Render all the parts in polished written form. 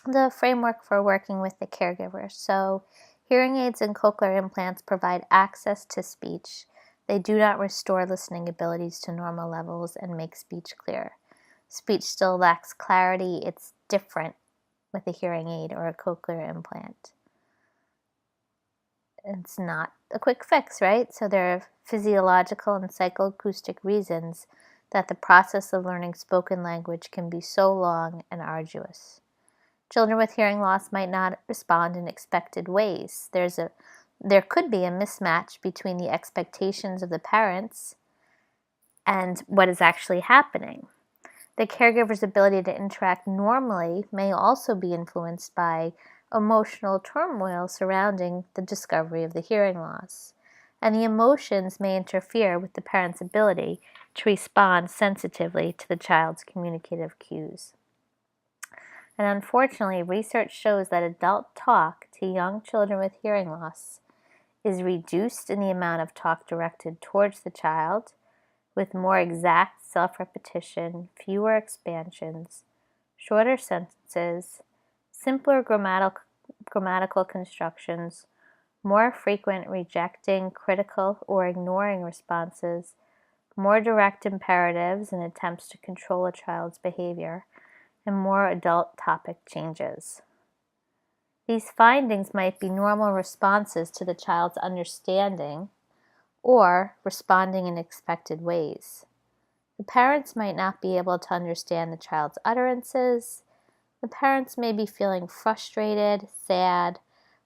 the framework for working with the caregiver. So hearing aids and cochlear implants provide access to speech. They do not restore listening abilities to normal levels and make speech clear. Speech still lacks clarity. It's different with a hearing aid or a cochlear implant. It's not a quick fix, right? So there are physiological and psychoacoustic reasons that the process of learning spoken language can be so long and arduous. Children with hearing loss might not respond in expected ways. There could be a mismatch between the expectations of the parents and what is actually happening. The caregiver's ability to interact normally may also be influenced by emotional turmoil surrounding the discovery of the hearing loss, and the emotions may interfere with the parent's ability to respond sensitively to the child's communicative cues. And unfortunately, research shows that adult talk to young children with hearing loss is reduced in the amount of talk directed towards the child, with more exact self-repetition, fewer expansions, shorter sentences, simpler grammatical constructions, more frequent rejecting, critical, or ignoring responses, more direct imperatives and attempts to control a child's behavior, and more adult topic changes. These findings might be normal responses to the child's understanding or responding in expected ways. The parents might not be able to understand the child's utterances. The parents may be feeling frustrated, sad,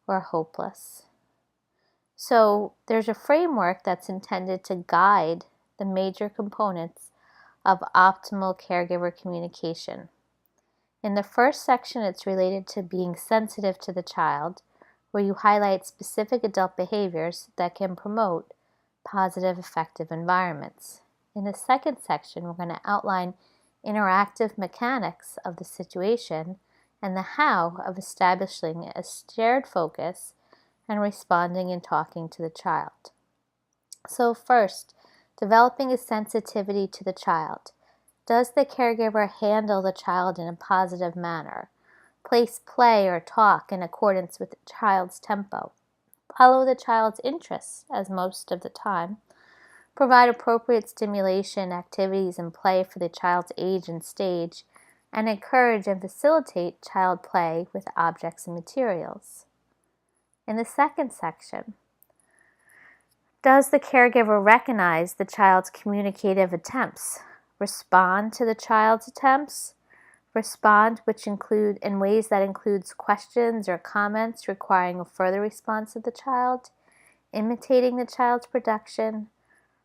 or hopeless. So there's a framework that's intended to guide the major components of optimal caregiver communication. In the first section, it's related to being sensitive to the child, where you highlight specific adult behaviors that can promote positive, effective environments. In the second section, we're going to outline interactive mechanics of the situation and the how of establishing a shared focus and responding and talking to the child. So first, developing a sensitivity to the child. Does the caregiver handle the child in a positive manner? Place play or talk in accordance with the child's tempo. Follow the child's interests, as most of the time. Provide appropriate stimulation, activities, and play for the child's age and stage, and encourage and facilitate child play with objects and materials. In the second section, does the caregiver recognize the child's communicative attempts? Respond to the child's attempts? Respond in ways that includes questions or comments requiring a further response of the child, imitating the child's production,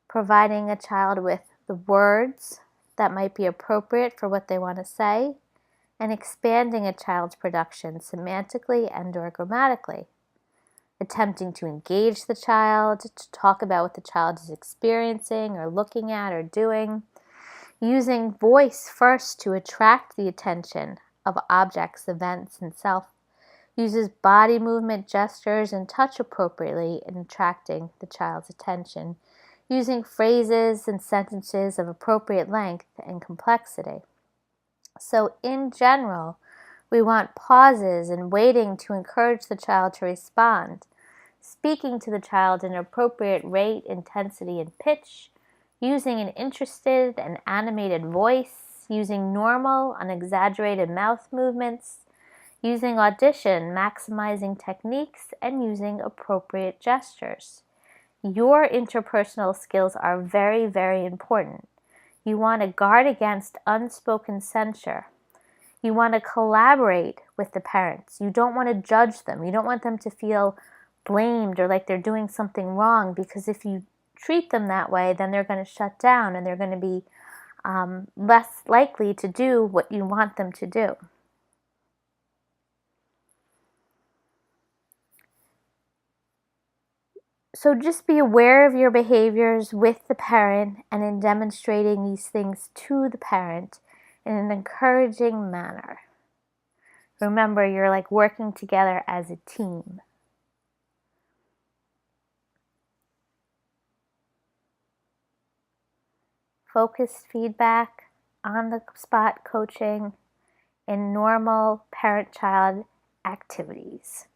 providing a child with the words that might be appropriate for what they want to say, and expanding a child's production semantically and/or grammatically. Attempting to engage the child, to talk about what the child is experiencing or looking at or doing. Using voice first to attract the attention of objects, events, and self. Uses body movement, gestures, and touch appropriately in attracting the child's attention. Using phrases and sentences of appropriate length and complexity. So in general, we want pauses and waiting to encourage the child to respond. Speaking to the child in an appropriate rate, intensity, and pitch. Using an interested and animated voice, using normal, unexaggerated mouth movements, using audition, maximizing techniques, and using appropriate gestures. Your interpersonal skills are very, very important. You want to guard against unspoken censure. You want to collaborate with the parents. You don't want to judge them. You don't want them to feel blamed or like they're doing something wrong, because if you treat them that way, then they're going to shut down and they're going to be less likely to do what you want them to do. So just be aware of your behaviors with the parent and in demonstrating these things to the parent in an encouraging manner. Remember, you're like working together as a team. Focused feedback, on-the-spot coaching, in normal parent-child activities.